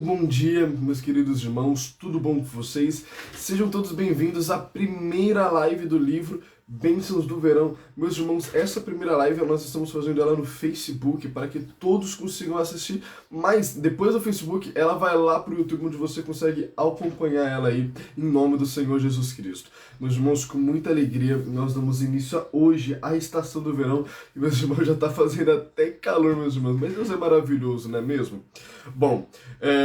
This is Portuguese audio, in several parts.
Bom dia, meus queridos irmãos, tudo bom com vocês? Sejam todos bem-vindos à primeira live do livro Bênçãos do Verão. Meus irmãos, essa primeira live nós estamos fazendo ela no Facebook para que todos consigam assistir, mas depois do Facebook ela vai lá para o YouTube onde você consegue acompanhar ela aí, em nome do Senhor Jesus Cristo. Meus irmãos, com muita alegria, nós damos início a hoje à estação do verão e meus irmãos já está fazendo até calor, meus irmãos, mas Deus é maravilhoso, não é mesmo? Bom,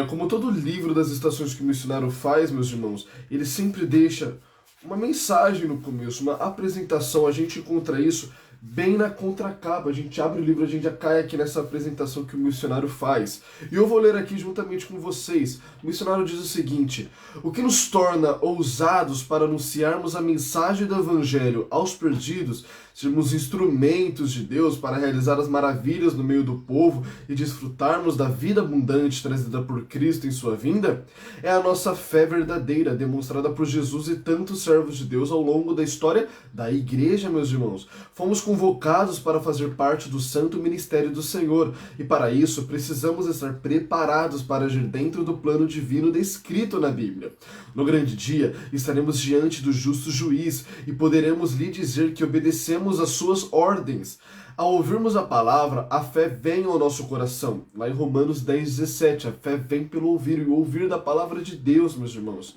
como todo livro das estações que o missionário faz, meus irmãos, ele sempre deixa uma mensagem no começo, uma apresentação. A gente encontra isso bem na contracapa. A gente abre o livro, a gente já cai aqui nessa apresentação que o missionário faz. E eu vou ler aqui juntamente com vocês. O missionário diz o seguinte: o que nos torna ousados para anunciarmos a mensagem do Evangelho aos perdidos, sermos instrumentos de Deus para realizar as maravilhas no meio do povo e desfrutarmos da vida abundante trazida por Cristo em sua vinda, é a nossa fé verdadeira, demonstrada por Jesus e tantos servos de Deus ao longo da história da igreja, meus irmãos. Fomos convocados para fazer parte do santo ministério do Senhor, e para isso precisamos estar preparados para agir dentro do plano divino descrito na Bíblia. No grande dia, estaremos diante do justo juiz e poderemos lhe dizer que obedecemos às suas ordens. Ao ouvirmos a palavra, a fé vem ao nosso coração. Lá em Romanos 10:17, a fé vem pelo ouvir, e o ouvir da palavra de Deus, meus irmãos.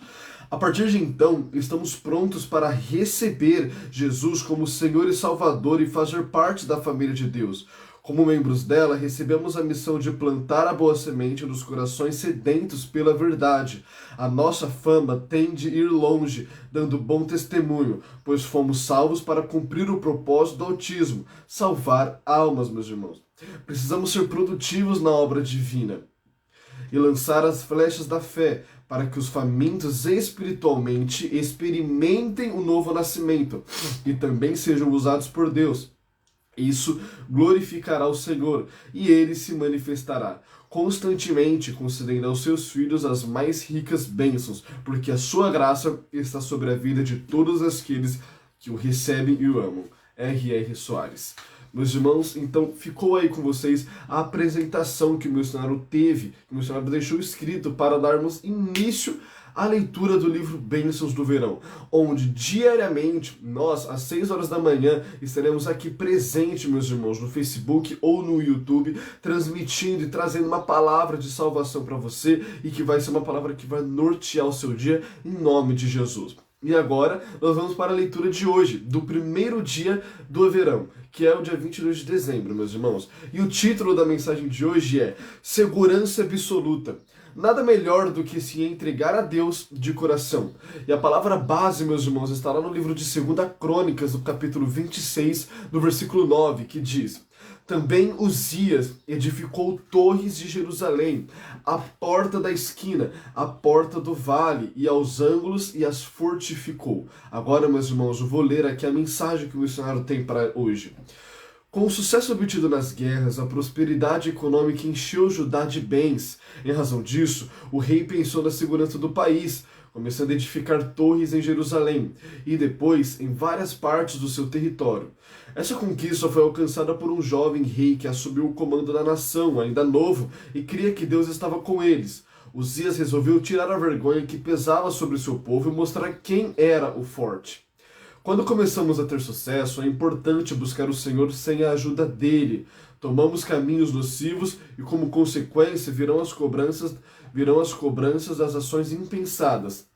A partir de então, estamos prontos para receber Jesus como Senhor e Salvador e fazer parte da família de Deus. Como membros dela, recebemos a missão de plantar a boa semente nos corações sedentos pela verdade. A nossa fama tem de ir longe, dando bom testemunho, pois fomos salvos para cumprir o propósito do autismo, salvar almas, meus irmãos. Precisamos ser produtivos na obra divina e lançar as flechas da fé, para que os famintos espiritualmente experimentem o novo nascimento e também sejam usados por Deus. Isso glorificará o Senhor, e ele se manifestará constantemente, concedendo aos seus filhos as mais ricas bênçãos, porque a sua graça está sobre a vida de todos aqueles que o recebem e o amam. R.R. Soares. Meus irmãos, então ficou aí com vocês a apresentação que o missionário teve, que o missionário deixou escrito para darmos início à leitura do livro Bênçãos do Verão, onde diariamente nós, às 6 horas da manhã, estaremos aqui presentes, meus irmãos, no Facebook ou no YouTube, transmitindo e trazendo uma palavra de salvação para você e que vai ser uma palavra que vai nortear o seu dia em nome de Jesus. E agora nós vamos para a leitura de hoje, do primeiro dia do verão, que é o dia 22 de dezembro, meus irmãos. E o título da mensagem de hoje é Segurança Absoluta. Nada melhor do que se entregar a Deus de coração. E a palavra base, meus irmãos, está lá no livro de 2 Crônicas, no capítulo 26, no versículo 9, que diz: também Uzias edificou torres de Jerusalém, a porta da esquina, a porta do vale, e aos ângulos, e as fortificou. Agora, meus irmãos, eu vou ler aqui a mensagem que o missionário tem para hoje. Com o sucesso obtido nas guerras, a prosperidade econômica encheu Judá de bens. Em razão disso, o rei pensou na segurança do país, começando a edificar torres em Jerusalém e depois em várias partes do seu território. Essa conquista foi alcançada por um jovem rei que assumiu o comando da nação, ainda novo, e cria que Deus estava com eles. Uzias resolveu tirar a vergonha que pesava sobre seu povo e mostrar quem era o forte. Quando começamos a ter sucesso, é importante buscar o Senhor sem a ajuda dele. Tomamos caminhos nocivos e, como consequência, virão as cobranças das ações impensadas.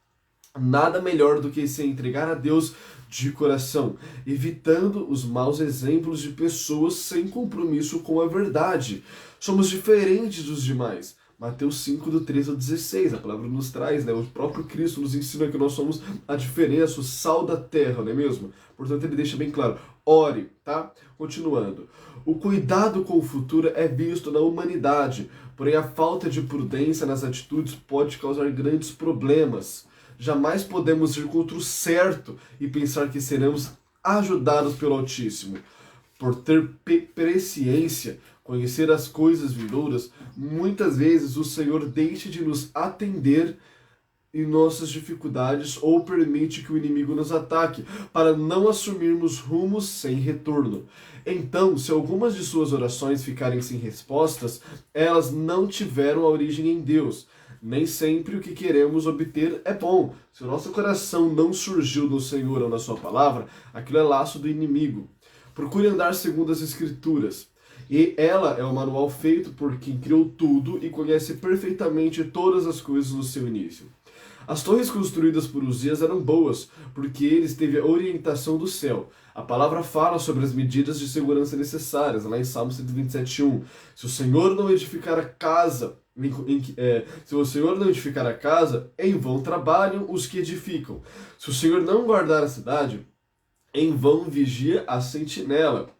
Nada melhor do que se entregar a Deus de coração, evitando os maus exemplos de pessoas sem compromisso com a verdade. Somos diferentes dos demais. Mateus 5, do 13 ao 16, a palavra nos traz, né? O próprio Cristo nos ensina que nós somos a diferença, o sal da terra, não é mesmo? Portanto, ele deixa bem claro, ore, tá? Continuando. O cuidado com o futuro é visto na humanidade, porém a falta de prudência nas atitudes pode causar grandes problemas. Jamais podemos ir contra o certo e pensar que seremos ajudados pelo Altíssimo. Por ter presciência, conhecer as coisas vindouras, muitas vezes o Senhor deixa de nos atender em nossas dificuldades ou permite que o inimigo nos ataque, para não assumirmos rumos sem retorno. Então, se algumas de suas orações ficarem sem respostas, elas não tiveram a origem em Deus. Nem sempre o que queremos obter é bom. Se o nosso coração não surgiu do Senhor ou na sua palavra, aquilo é laço do inimigo. Procure andar segundo as Escrituras. E ela é o manual feito por quem criou tudo e conhece perfeitamente todas as coisas no seu início. As torres construídas por Uzias eram boas, porque eles teve a orientação do céu. A palavra fala sobre as medidas de segurança necessárias, lá em Salmo 127:1. Se o Senhor não edificar a casa, se o Senhor não edificar a casa, em vão trabalham os que edificam. Se o Senhor não guardar a cidade, em vão vigia a sentinela.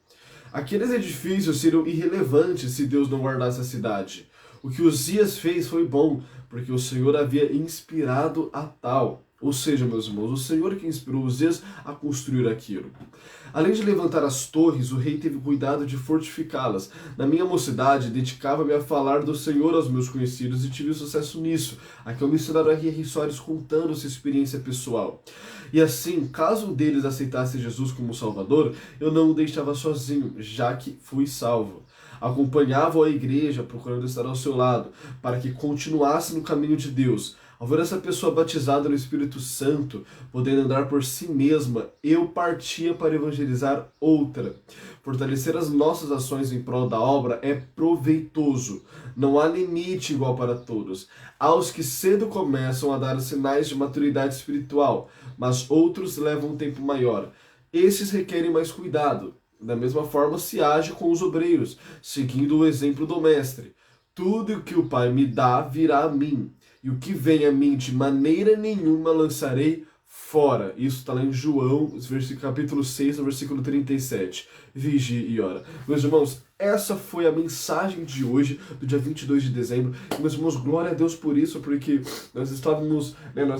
Aqueles edifícios seriam irrelevantes se Deus não guardasse a cidade. O que Uzias fez foi bom, porque o Senhor havia inspirado a tal. Ou seja, meus irmãos, o Senhor que inspirou Uzias a construir aquilo. Além de levantar as torres, o rei teve cuidado de fortificá-las. Na minha mocidade, dedicava-me a falar do Senhor aos meus conhecidos e tive sucesso nisso. Aqui eu me ensinaram a R.R. Soares contando sua experiência pessoal. E assim, caso um deles aceitasse Jesus como Salvador, eu não o deixava sozinho, já que fui salvo. Acompanhava-o à igreja, procurando estar ao seu lado, para que continuasse no caminho de Deus. Ao ver essa pessoa batizada no Espírito Santo, podendo andar por si mesma, eu partia para evangelizar outra. Fortalecer as nossas ações em prol da obra é proveitoso. Não há limite igual para todos. Há os que cedo começam a dar sinais de maturidade espiritual, mas outros levam um tempo maior. Esses requerem mais cuidado. Da mesma forma se age com os obreiros, seguindo o exemplo do mestre. Tudo o que o Pai me dá virá a mim, e o que vem a mim de maneira nenhuma lançarei fora. Isso está lá em João, capítulo 6, no versículo 37. Vigie e ora. Meus irmãos, essa foi a mensagem de hoje, do dia 22 de dezembro. E, meus irmãos, glória a Deus por isso, porque nós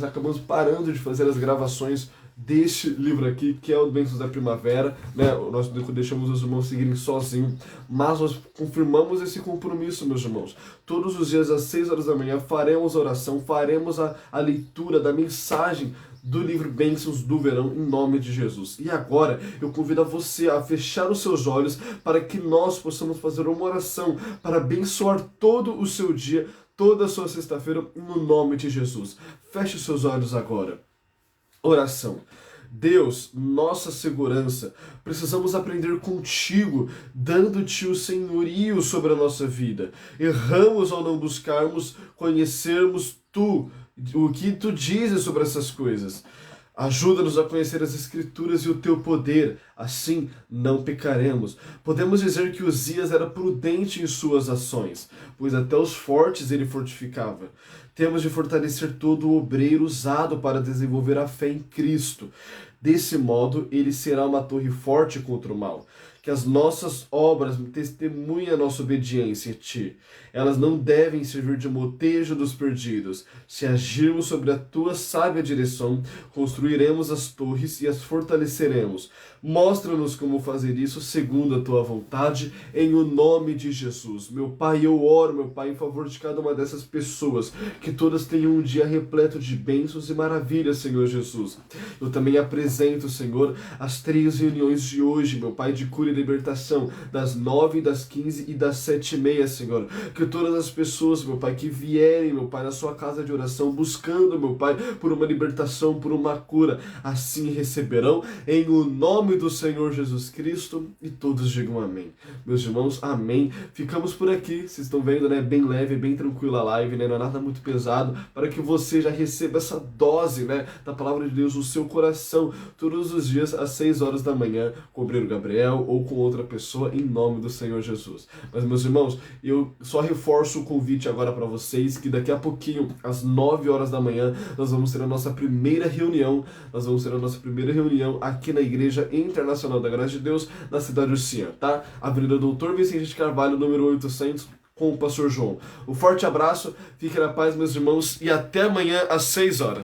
acabamos parando de fazer as gravações deste livro aqui, que é o Bênçãos da Primavera, né? Nós deixamos os irmãos seguirem sozinhos, mas nós confirmamos esse compromisso, meus irmãos. Todos os dias às 6 horas da manhã faremos a oração, faremos a leitura da mensagem do livro Bênçãos do Verão, em nome de Jesus. E agora eu convido a você a fechar os seus olhos para que nós possamos fazer uma oração para abençoar todo o seu dia, toda a sua sexta-feira, no nome de Jesus. Feche os seus olhos agora. Oração. Deus, nossa segurança, precisamos aprender contigo, dando-te o senhorio sobre a nossa vida. Erramos ao não buscarmos conhecermos o que tu dizes sobre essas coisas. Ajuda-nos a conhecer as Escrituras e o teu poder, assim não pecaremos. Podemos dizer que Uzias era prudente em suas ações, pois até os fortes ele fortificava. Temos de fortalecer todo o obreiro usado para desenvolver a fé em Cristo. Desse modo, ele será uma torre forte contra o mal. Que as nossas obras testemunhem a nossa obediência a Ti. Elas não devem servir de motejo dos perdidos. Se agirmos sobre a Tua sábia direção, construiremos as torres e as fortaleceremos. Mostra-nos como fazer isso segundo a Tua vontade, em o nome de Jesus. Meu Pai, eu oro, meu Pai, em favor de cada uma dessas pessoas, que todas tenham um dia repleto de bênçãos e maravilhas, Senhor Jesus. Eu também apresento, Senhor, as 3 reuniões de hoje, meu Pai, de cura e libertação, das 9, das 15 e das 7h30, Senhor. Que todas as pessoas, meu Pai, que vierem, meu Pai, na sua casa de oração, buscando, meu Pai, por uma libertação, por uma cura, assim receberão, em o nome do Senhor Jesus Cristo, e todos digam amém. Meus irmãos, amém. Ficamos por aqui, vocês estão vendo, né, bem leve, bem tranquila a live, né, não é nada muito pesado, para que você já receba essa dose, né, da palavra de Deus no seu coração, todos os dias às 6 horas da manhã, com o obreiro Gabriel ou com outra pessoa, em nome do Senhor Jesus. Mas, meus irmãos, eu só reforço o convite agora para vocês, que daqui a pouquinho, às 9 horas da manhã, nós vamos ter a nossa primeira reunião, aqui na Igreja Internacional da Graça de Deus, na cidade de Ursinha, tá? Avenida Doutor Vicente de Carvalho, número 800, com o Pastor João. Um forte abraço, fiquem na paz, meus irmãos, e até amanhã às 6 horas.